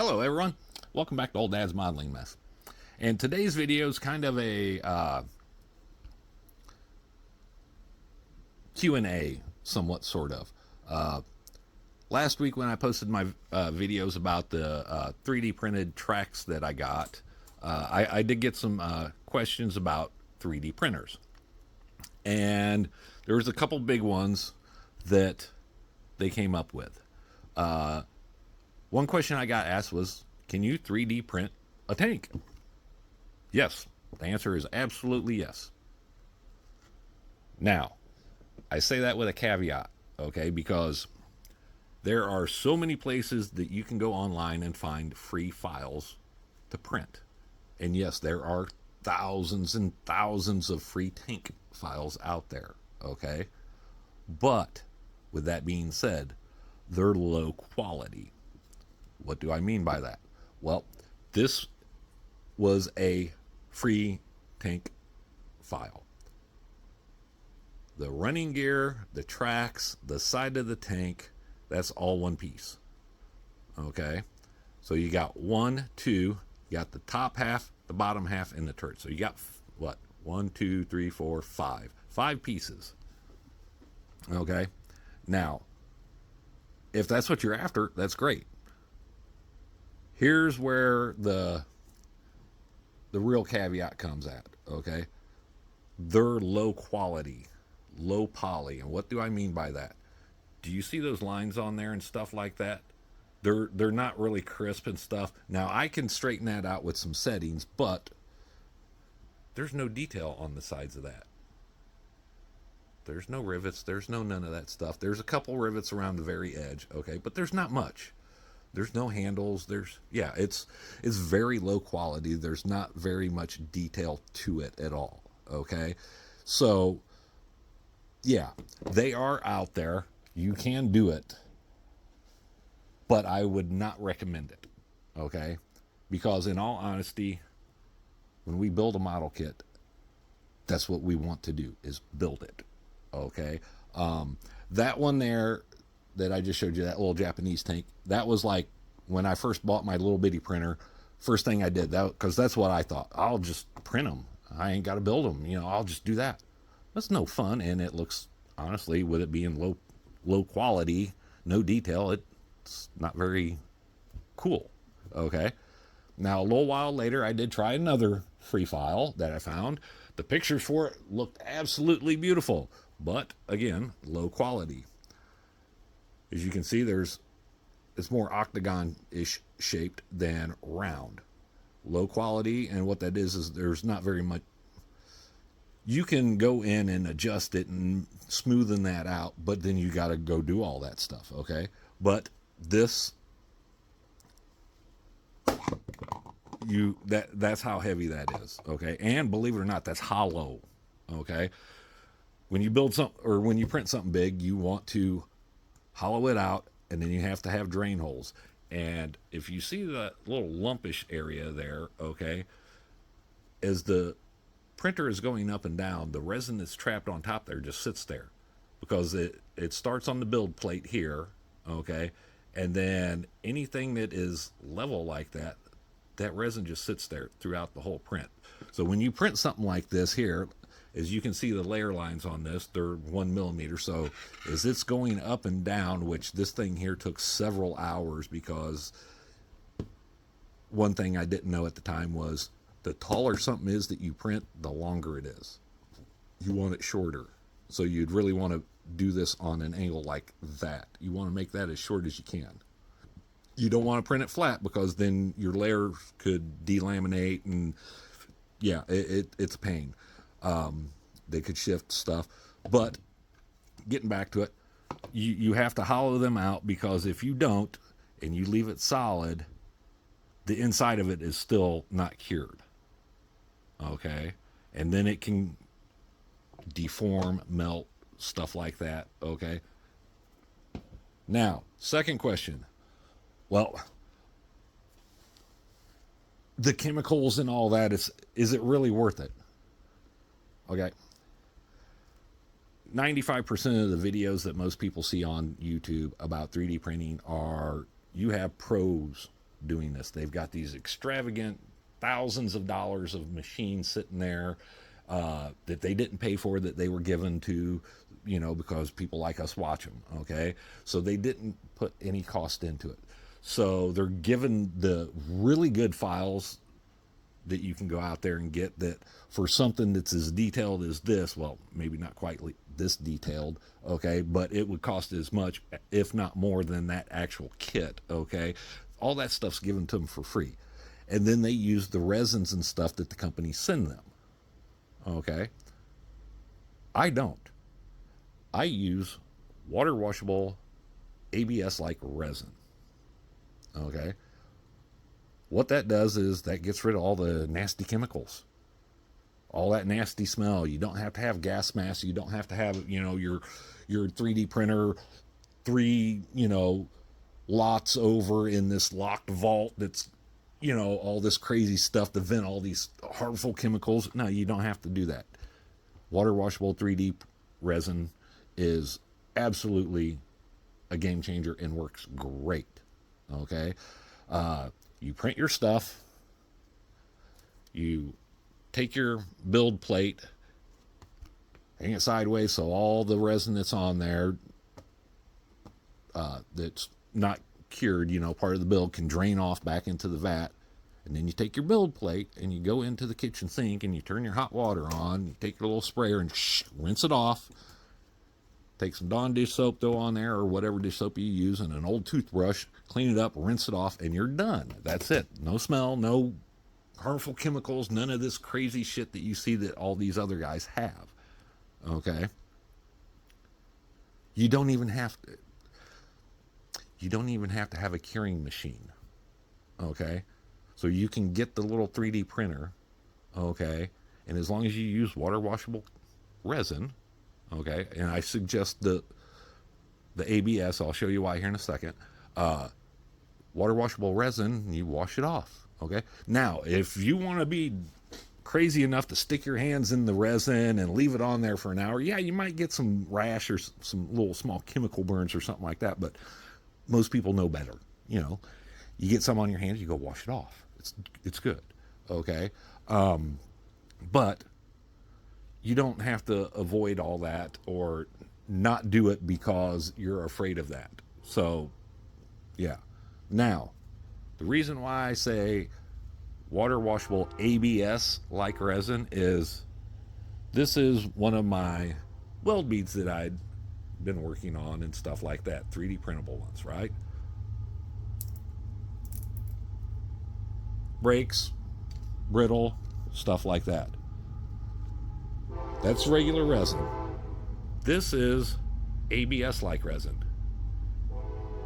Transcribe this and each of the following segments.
Hello everyone, welcome back to Old Dad's Modeling Mess. And today's video is kind of a Q&A, somewhat, sort of. Last week when I posted my videos about the 3D printed tracks that I got, I did get some questions about 3D printers. And there was a couple big ones that they came up with. One question I got asked was, can you 3D print a tank? Yes. The answer is absolutely yes. Now, I say that with a caveat, okay, because there are so many places that you can go online and find free files to print. And yes, there are thousands and thousands of free tank files out there, okay? But with that being said, they're low quality. What do I mean by that? Well, this was a free tank file. The running gear, the tracks, the side of the tank, that's all one piece. Okay? So you got 1, 2, you got the top half, the bottom half, and the turret. So you got what? 1, 2, 3, 4, 5. 5 pieces. Okay? Now, if that's what you're after, that's great. Here's where the real caveat comes at, okay? They're low quality, low poly. And what do I mean by that? Do you see those lines on there and stuff like that? They're not really crisp and stuff. Now, I can straighten that out with some settings, but there's no detail on the sides of that. There's no rivets. There's none of that stuff. There's a couple rivets around the very edge, okay? But there's not much. There's no handles. It's very low quality. There's not very much detail to it at all, okay? So, yeah, they are out there. You can do it, but I would not recommend it, okay? Because in all honesty, when we build a model kit, that's what we want to do, is build it, okay? That one there that I just showed you, that little Japanese tank, that was like when I first bought my little bitty printer, first thing I did, that because that's what I thought. I'll just print them. I ain't got to build them. I'll just do that. That's no fun, and it looks, honestly, with it being low quality, no detail, it's not very cool, okay? Now, a little while later, I did try another free file that I found. The pictures for it looked absolutely beautiful, but, again, low quality. As you can see, it's more octagon-ish shaped than round. Low quality, and what that is there's not very much. You can go in and adjust it and smoothen that out, but then you got to go do all that stuff, okay? But this, that's how heavy that is, okay? And believe it or not, that's hollow, okay? When you build something, or when you print something big, you want to hollow it out, and then you have to have drain holes. And if you see that little lumpish area there, okay, as the printer is going up and down, the resin that's trapped on top there just sits there, because it starts on the build plate here, okay, and then anything that is level like that, that resin just sits there throughout the whole print. So when you print something like this here, as you can see, the layer lines on this, they're 1 millimeter. So as it's going up and down, which this thing here took several hours, because one thing I didn't know at the time was the taller something is that you print, the longer it is. You want it shorter. So you'd really want to do this on an angle like that. You want to make that as short as you can. You don't want to print it flat, because then your layer could delaminate, and yeah, it's a pain. They could shift stuff. But getting back to it, you have to hollow them out, because if you don't and you leave it solid, the inside of it is still not cured, okay? And then it can deform, melt, stuff like that, okay? Now, second question. Well, the chemicals and all that, is it really worth it? Okay. 95% of the videos that most people see on YouTube about 3D printing are, you have pros doing this. They've got these extravagant thousands of dollars of machines sitting there that they didn't pay for, that they were given to, because people like us watch them. Okay, so they didn't put any cost into it. So they're given the really good files that you can go out there and get, that for something that's as detailed as this, well, maybe not quite this detailed, okay, but it would cost as much, if not more, than that actual kit, okay. All that stuff's given to them for free, and then they use the resins and stuff that the companies send them, okay. I don't. I use water washable ABS like resin, okay. What that does is that gets rid of all the nasty chemicals, all that nasty smell. You don't have to have gas masks. You don't have to have, your 3D printer, three, lots over in this locked vault that's, all this crazy stuff to vent all these harmful chemicals. No, you don't have to do that. Water washable 3D resin is absolutely a game changer and works great. Okay. You print your stuff, you take your build plate, hang it sideways so all the resin that's on there that's not cured, part of the build, can drain off back into the vat. And then you take your build plate and you go into the kitchen sink and you turn your hot water on, you take your little sprayer and rinse it off. Take some Dawn dish soap, throw on there, or whatever dish soap you use, and an old toothbrush, clean it up, rinse it off, and you're done. That's it. No smell, no harmful chemicals, none of this crazy shit that you see that all these other guys have. Okay? You don't even have to have a curing machine. Okay? So you can get the little 3D printer, okay? And as long as you use water washable resin, okay, and I suggest the ABS. I'll show you why here in a second. Water washable resin, you wash it off. Okay. Now, if you want to be crazy enough to stick your hands in the resin and leave it on there for an hour, yeah, you might get some rash or some little small chemical burns or something like that. But most people know better. You get some on your hands, you go wash it off. It's good. Okay. But you don't have to avoid all that or not do it because you're afraid of that. So, yeah. Now, the reason why I say water washable ABS like resin is this is one of my weld beads that I'd been working on and stuff like that. 3D printable ones, right? Breaks, brittle, stuff like that. That's regular resin. This is ABS like resin.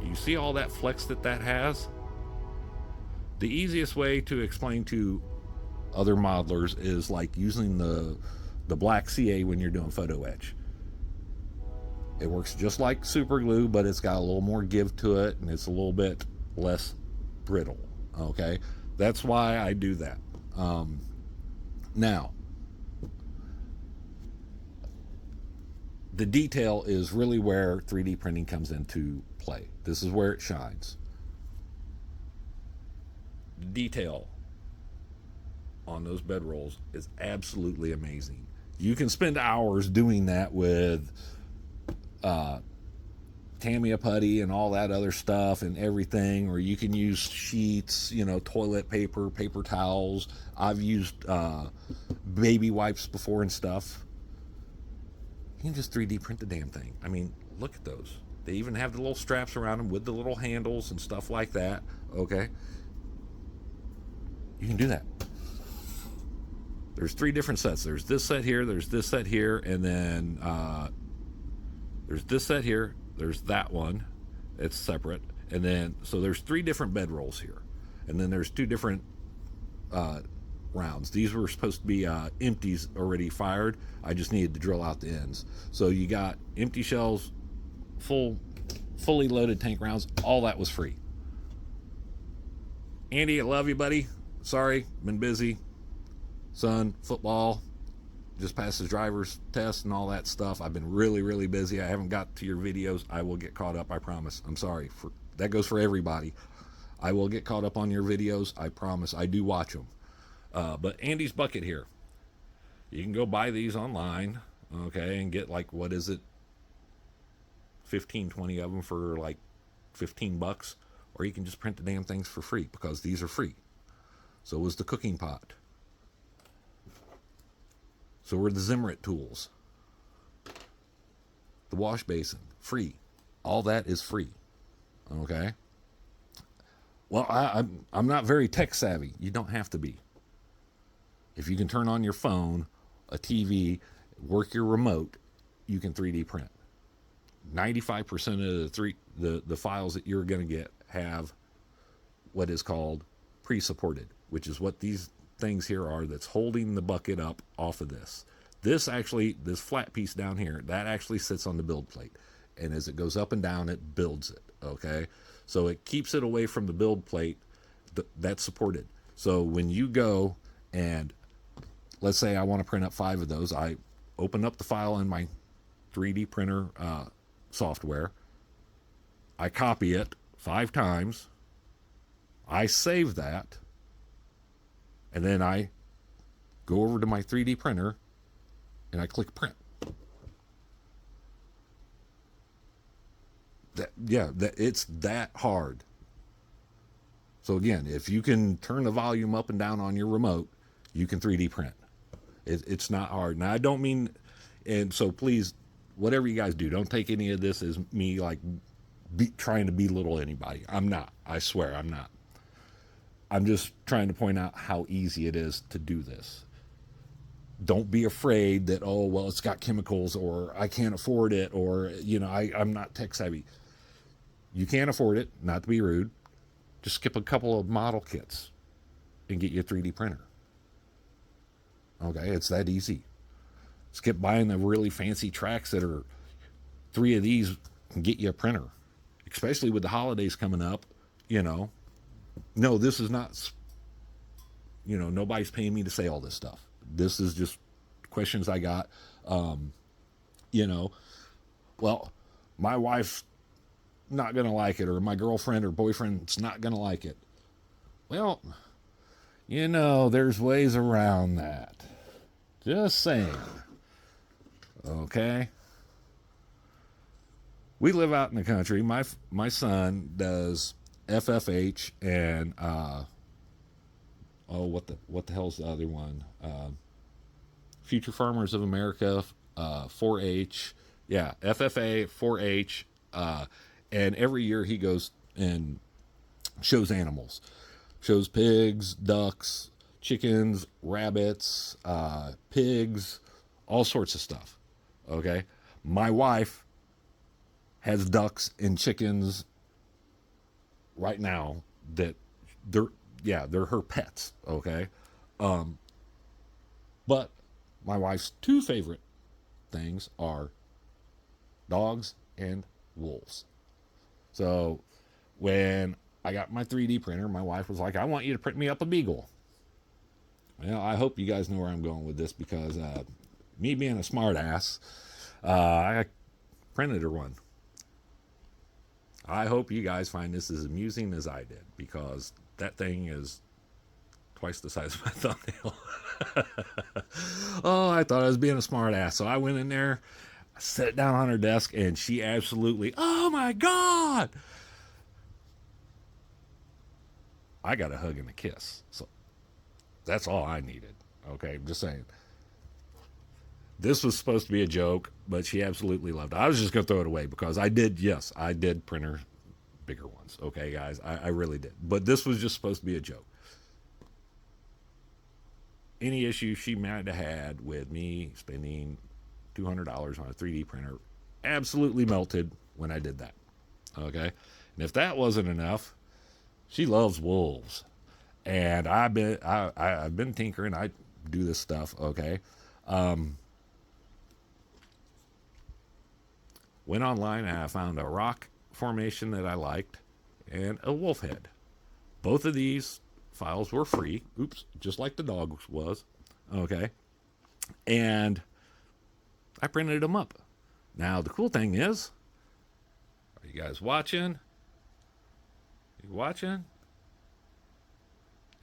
You see all that flex that has? The easiest way to explain to other modelers is like using the black CA when you're doing photo etch. It works just like super glue, but it's got a little more give to it and it's a little bit less brittle. Okay, that's why I do that. Now, the detail is really where 3D printing comes into play. This is where it shines. The detail on those bed rolls is absolutely amazing. You can spend hours doing that with Tamiya putty and all that other stuff and everything, or you can use sheets, toilet paper, paper towels. I've used baby wipes before and stuff. You can just 3D print the damn thing. I mean, look at those. They even have the little straps around them with the little handles and stuff like that. Okay. You can do that. There's 3 different sets. There's this set here, there's this set here, and then there's this set here, there's that one. It's separate. And then, so there's 3 different bed rolls here. And then there's 2 different rounds. These were supposed to be empties already fired. I just needed to drill out the ends. So you got empty shells, fully loaded tank rounds. All that was free. Andy, I love you, buddy. Sorry, been busy. Son, football, just passed his driver's test and all that stuff. I've been really, really busy. I haven't got to your videos. I will get caught up, I promise. I'm sorry. That goes for everybody. I will get caught up on your videos. I promise. I do watch them. But Andy's Bucket here. You can go buy these online, okay, and get like, what is it, 15, 20 of them for like $15. Or you can just print the damn things for free because these are free. So was the cooking pot. So were the Zimmerit tools. The wash basin, free. All that is free. Okay? Well, I'm not very tech savvy. You don't have to be. If you can turn on your phone, a TV, work your remote, you can 3D print. 95% of the files that you're going to get have what is called pre-supported, which is what these things here are that's holding the bucket up off of this. This flat piece down here, that actually sits on the build plate. And as it goes up and down, it builds it, okay? So it keeps it away from the build plate that's supported. So when you go and, let's say I want to print up 5 of those, I open up the file in my 3D printer software. I copy it 5 times. I save that. And then I go over to my 3D printer and I click print. It's that hard. So again, if you can turn the volume up and down on your remote, you can 3D print. It's not hard. Now I don't mean, and so please, whatever you guys do, don't take any of this as me like trying to belittle anybody. I'm not. I swear I'm not. I'm just trying to point out how easy it is to do this. Don't be afraid that, oh, well, it's got chemicals, or I can't afford it, or, I'm not tech savvy. You can't afford it, not to be rude. Just skip a couple of model kits and get you a 3D printer. Okay, it's that easy. Skip buying the really fancy tracks that are 3 of these and get you a printer. Especially with the holidays coming up, No, this is not, nobody's paying me to say all this stuff. This is just questions I got. Well, my wife's not going to like it, or my girlfriend or boyfriend's not going to like it. Well, there's ways around that. Just saying. Okay? We live out in the country. My son does FFH and what the hell's the other one? Future Farmers of America, 4-H, FFA, 4-H, and every year he goes and shows animals, shows pigs, ducks, chickens, rabbits, pigs, all sorts of stuff. Okay, my wife has ducks and chickens right now that they're her pets, okay? But my wife's 2 favorite things are dogs and wolves. So when I got my 3D printer, my wife was like, I want you to print me up a beagle. Well, I hope you guys know where I'm going with this, because me being a smart ass, I printed her one. I hope you guys find this as amusing as I did, because that thing is twice the size of my thumbnail. Oh, I thought I was being a smart ass. So I went in there, I sat down on her desk, and she absolutely, oh my God! I got a hug and a kiss. So that's all I needed. Okay, I'm just saying. This was supposed to be a joke, but she absolutely loved it. I was just going to throw it away because I did print her bigger ones. Okay, guys, I really did. But this was just supposed to be a joke. Any issue she might have had with me spending $200 on a 3D printer absolutely melted when I did that. Okay, and if that wasn't enough, she loves wolves, and I've been tinkering. I do this stuff. Okay. Went online and I found a rock formation that I liked and a wolf head. Both of these files were free. Oops, just like the dog was. Okay. And I printed them up. Now, the cool thing is, are you guys watching? You watching?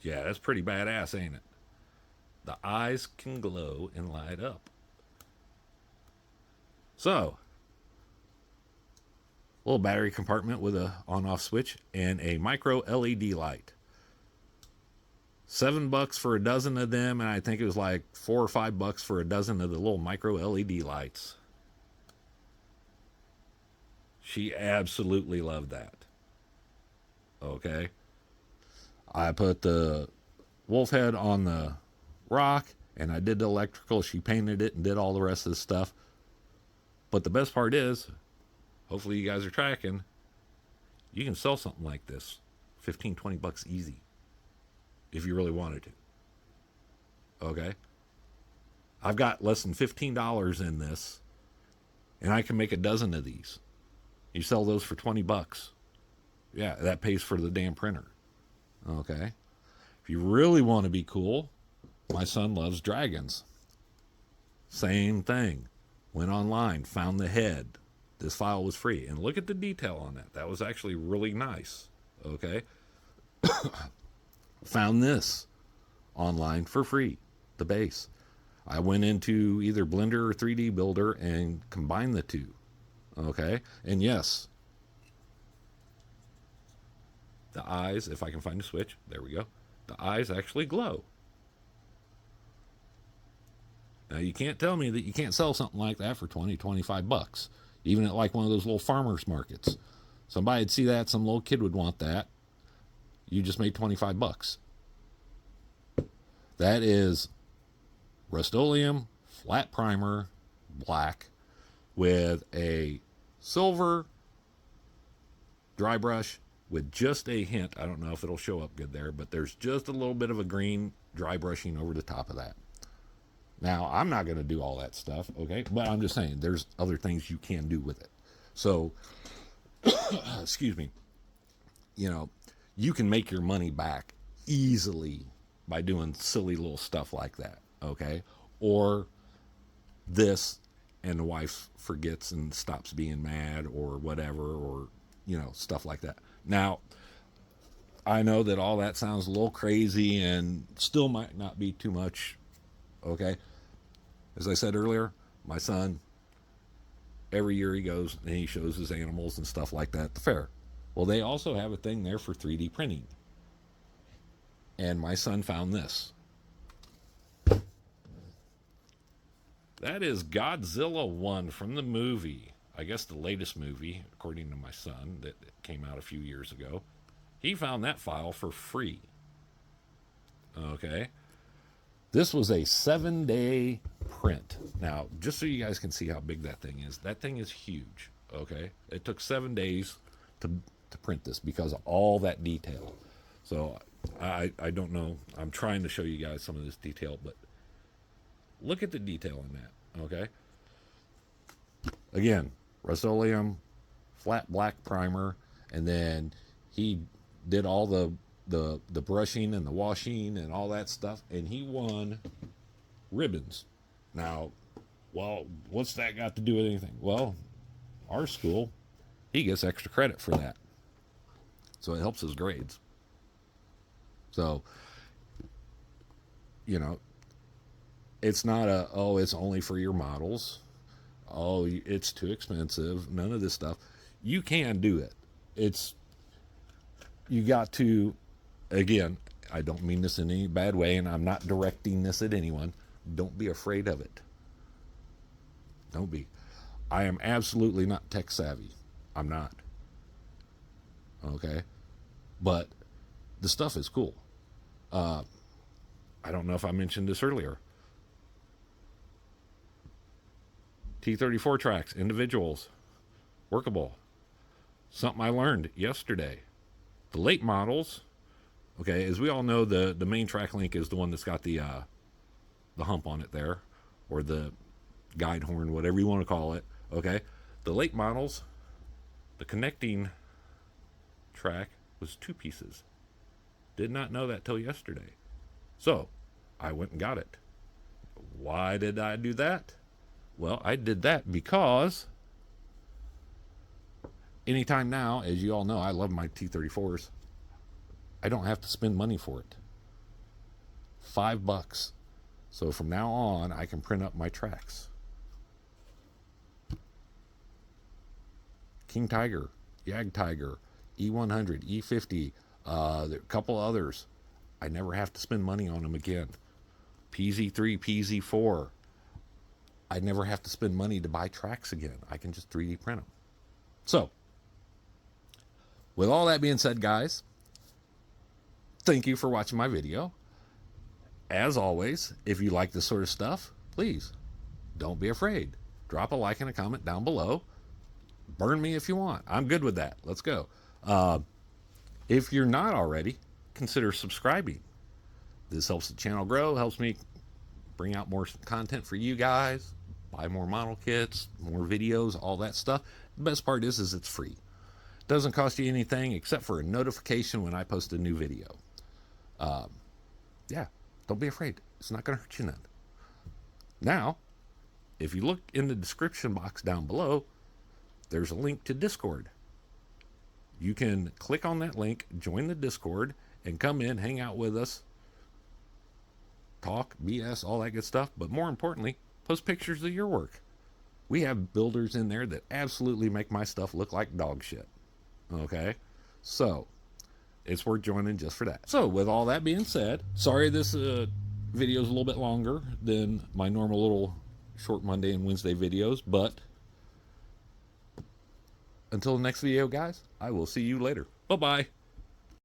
Yeah, that's pretty badass, ain't it? The eyes can glow and light up. So, little battery compartment with a on-off switch and a micro LED light. $7 for a dozen of them, and I think it was like $4 or $5 for a dozen of the little micro LED lights. She absolutely loved that. Okay. I put the wolf head on the rock and I did the electrical. She painted it and did all the rest of the stuff. But the best part is, hopefully you guys are tracking, you can sell something like this 15, $20 easy if you really wanted to. Okay. I've got less than $15 in this and I can make a dozen of these. You sell those for $20. Yeah, that pays for the damn printer. Okay. If you really want to be cool, my son loves dragons. Same thing. Went online, found the head. This file was free. And look at the detail on that. That was actually really nice. Okay. Found this online for free, the base. I went into either Blender or 3D Builder and combined the two. Okay. And yes, the eyes, if I can find a switch, there we go. The eyes actually glow. Now, you can't tell me that you can't sell something like that for 20, $25, even at like one of those little farmers markets. Somebody'd see that, some little kid would want that. You just made $25. That is Rust-Oleum flat primer black with a silver dry brush with just a hint. I don't know if it'll show up good there, but there's just a little bit of a green dry brushing over the top of that. Now, I'm not going to do all that stuff, okay? But I'm just saying there's other things you can do with it. So, excuse me, you know, you can make your money back easily by doing silly little stuff like that, okay? Or this, and the wife forgets and stops being mad or whatever, or, you know, stuff like that. Now, I know that all that sounds a little crazy and still might not be too much, okay? As I said earlier, my son, every year he goes and he shows his animals and stuff like that at the fair. Well, they also have a thing there for 3D printing. And my son found this. That is Godzilla 1 from the movie. I guess the latest movie, according to my son, that came out a few years ago. He found that file for free. Okay. This was a 7-day print. Now, just so you guys can see how big that thing is huge. Okay. It took 7 days to print this because of all that detail. So I don't know. I'm trying to show you guys some of this detail, but look at the detail in that. Okay. Again, Rust-Oleum flat black primer, and then he did all the brushing and the washing and all that stuff, and he won ribbons. Now, well, what's that got to do with anything? Well, our school, he gets extra credit for that, so it helps his grades. So, you know, it's not it's only for your models. Oh, it's too expensive. None of this stuff. You can do it. You got to, again, I don't mean this in any bad way, and I'm not directing this at anyone. Don't be afraid of it. Don't be. I am absolutely not tech savvy. I'm not. Okay? But the stuff is cool. I don't know if I mentioned this earlier. T34 tracks, individuals, workable. Something I learned yesterday. The late models, okay, as we all know, the main track link is the one that's got the hump on it there, or the guide horn, whatever you want to call it, okay? The late models, the connecting track was 2 pieces. Did not know that till yesterday. So, I went and got it. Why did I do that? Well, I did that because anytime now, as you all know, I love my T34s. I don't have to spend money for it. $5. So from now on, I can print up my tracks. King Tiger, Jag Tiger, E100, E50, a couple others. I never have to spend money on them again. PZ3, PZ4. I never have to spend money to buy tracks again. I can just 3D print them. So, with all that being said, guys, thank you for watching my video. As always, if you like this sort of stuff, please don't be afraid. Drop a like and a comment down below. Burn me if you want. I'm good with that. Let's go. If you're not already, consider subscribing. This helps the channel grow, helps me bring out more content for you guys, buy more model kits, more videos, all that stuff. The best part is it's free. It doesn't cost you anything except for a notification when I post a new video. Yeah, don't be afraid. It's not going to hurt you none. Now, if you look in the description box down below, there's a link to Discord. You can click on that link, join the Discord, and come in, hang out with us, talk, BS, all that good stuff. But more importantly, post pictures of your work. We have builders in there that absolutely make my stuff look like dog shit. Okay? So, it's worth joining just for that. So, with all that being said, sorry this video is a little bit longer than my normal little short Monday and Wednesday videos, but until the next video, guys, I will see you later. Bye-bye.